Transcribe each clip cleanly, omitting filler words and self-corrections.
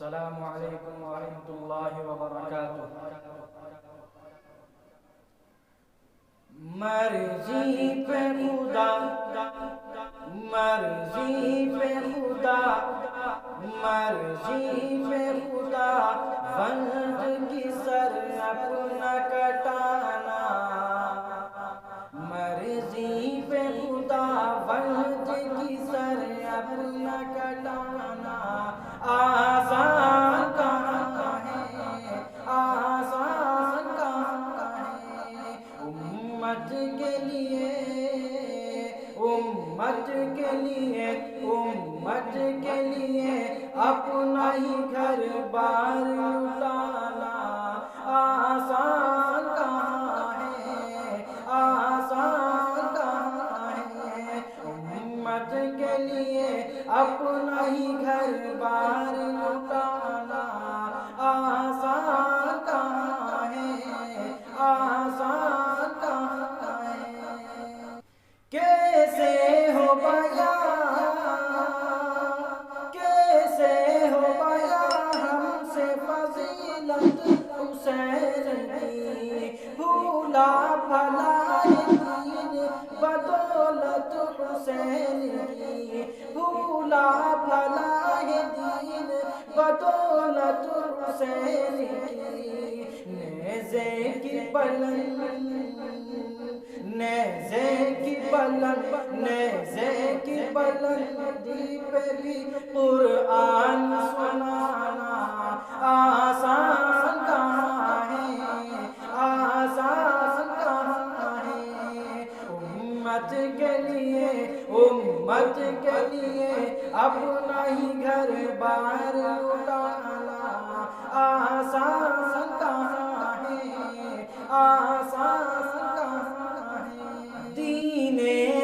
السلام علیکم ورحمۃ اللہ وبرکاتہ۔ مرضی پہ خدا، مرضی پہ خدا، مرضی پہ خدا، بند کی سر اپنا کٹانا۔ مرضی پہ خدا، بند کی سر اپنا کٹانا۔ آسان کہاں ہے، آسان کہاں ہے، امت کے لیے، امت کے لیے، امت کے لیے اپنا ہی گھر بار لٹانا۔ آسان کہاں ہے، آسان کہاں ہے، امت کے لیے اپنا ہی گھر بار لٹانا۔ آسان کہاں ہے، آسان کہاں ہے، کیسے ہو بیان، کیسے ہو بیان ہم سے فضیلت حسین کی، بھولا بھلا دین بدولت حسین کی، بھولا بھلا دین بدولت حسین کی۔ نیزے کی بلند، نیزے کی بلند، نیزے کی بلندی پہ بھی قرآن سنانا۔ آسان کہاں ہے، آسان کہاں ہے، امت کے لیے، امت کے لیے اپنا ہی گھر بار لٹانا۔ آسان کہاں ہے، آسان کہاں ہے، دین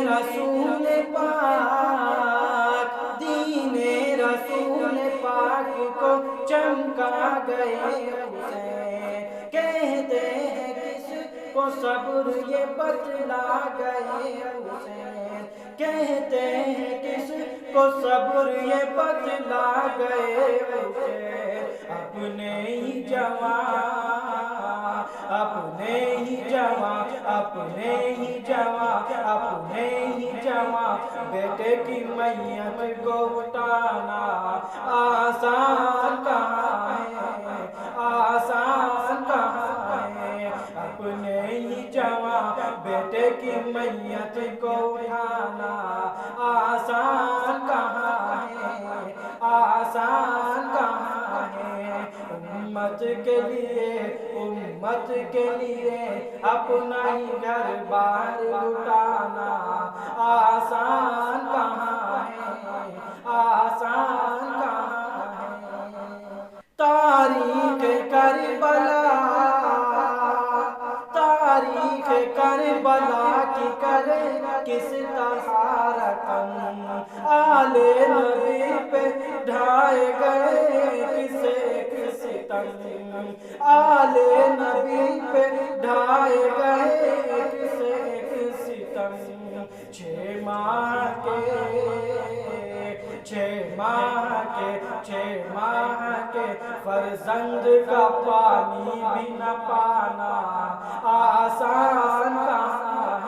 رسول پاک، دین رسول پاک کو چمکا گئے حسین، کہتے ہیں کس کو صبر یہ بتلا گئے حسین، کہتے ہیں کس کو صبر یہ بتلا گئے حسین، اپنے ہی جوان، اپنے ہی جوان، اپنے ہی جوان، اپنے ہی جوان بیٹے کی میت کو اٹھانا۔ آسان کہاں ہے، آسان کہاں ہے، اپنے ہی جوان بیٹے کی میت کو اٹھانا۔ آسان کہاں ہے، آسان کہاں ہے، امت کے لیے، امت کے لیے اپنا ہی گھر بار لٹانا۔ آسان کہاں ہے، آسان کہاں ہے، تاریخ کربلا، تاریخ کربلا کی کرے کس طرح رقم، آل نبی پہ ڈھائے گئے کسے کس ستم، آل نبی پہ ڈھائے گئے کسے کس ستم، 6 ماہ کے، 6 ماہ کے، 6 ماہ کے فرزند کا پانی بھی نہ پانا۔ آسان کہاں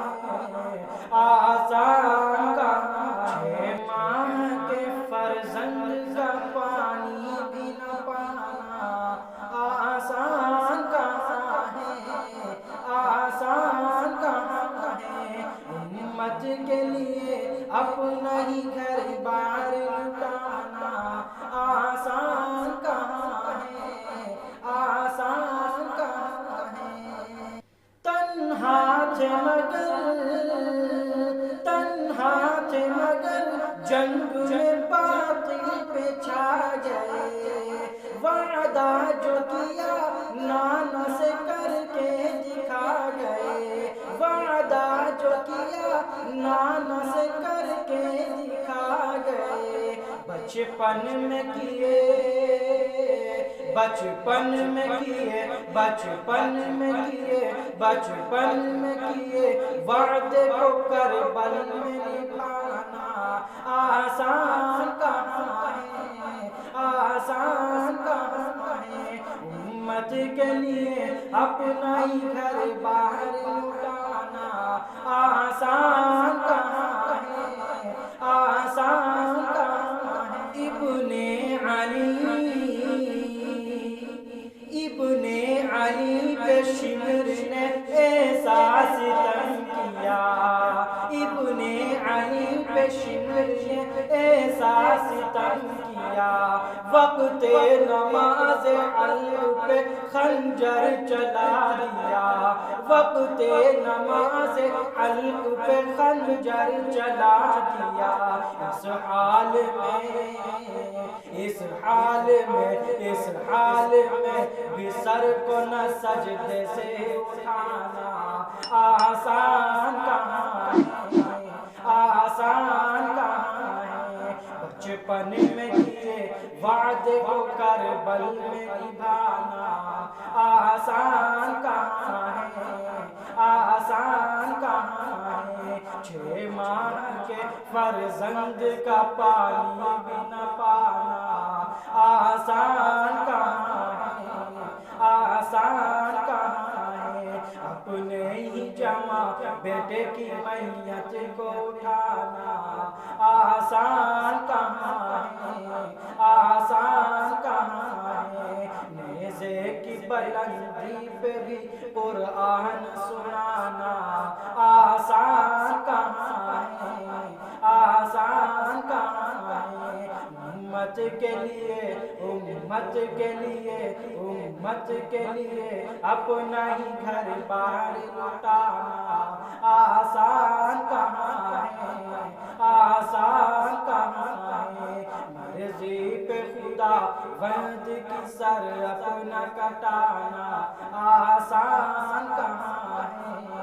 ہے، آسان کہاں، 6 ماہ کے فرزند کا پانی بھی نہ پانا۔ آسان کہاں ہے، آسان کہاں ہے، امت کے لیے اپنا ہی گھر بار لٹانا۔ آسان کہاں ہے، آسان کہاں ہے، تنہا تھے مگر، تنہا تھے مگر جنگ میں باطل پہ چھا گئے، وعدہ جو کیا نانا سے کر کے دکھا گئے، وعدہ جو کیا نانا سے کر کے دکھا گئے، بچپن میں کیے، بچپن میں کیے، بچپن میں کیے، بچپن میں کیے وعدے کو کربل میں نبھانا۔ آسان کہاں ہے، آسان اپنا ہی گھر باہر لٹانا آسان کہاں ہے، آسان کہاں ہے۔ ابن علی پہ شمر نے ایسا ستم کیا، ابن علی پہ شمر نے ایسا ستم کیا، وقت نماز علق پہ خنجر چلا دیا، وقت نماز علق پہ خنجر چلا دیا۔ اس حال میں بھی سر کو نہ سجدے سے اٹھانا آسان کہاں ہے، آسان کہاں ہے۔ بچپن میں کیے وعدے کو کربل میں نبھانا آسان کہاں ہے، آسان کہاں ہے۔ 6 ماہ کے فرزند کا پانی بھی نہ پانا آسان کہاں ہے، آسان کہاں ہے۔ اپنے ہی جمع بیٹے کی میت کو اٹھانا آسان کہاں ہے، آسان کہاں ہے۔ نیزے کی بلندی پہ بھی قرآن سنانا آسان کہاں ہے، آسان کہاں ہے۔ امت کے لیے اپنا ہی گھر باہر لٹانا آسان کہاں ہے، آسان کہاں ہے۔ مرضی پہ خدا وند کی سر اپنا کٹانا آسان کہاں ہے۔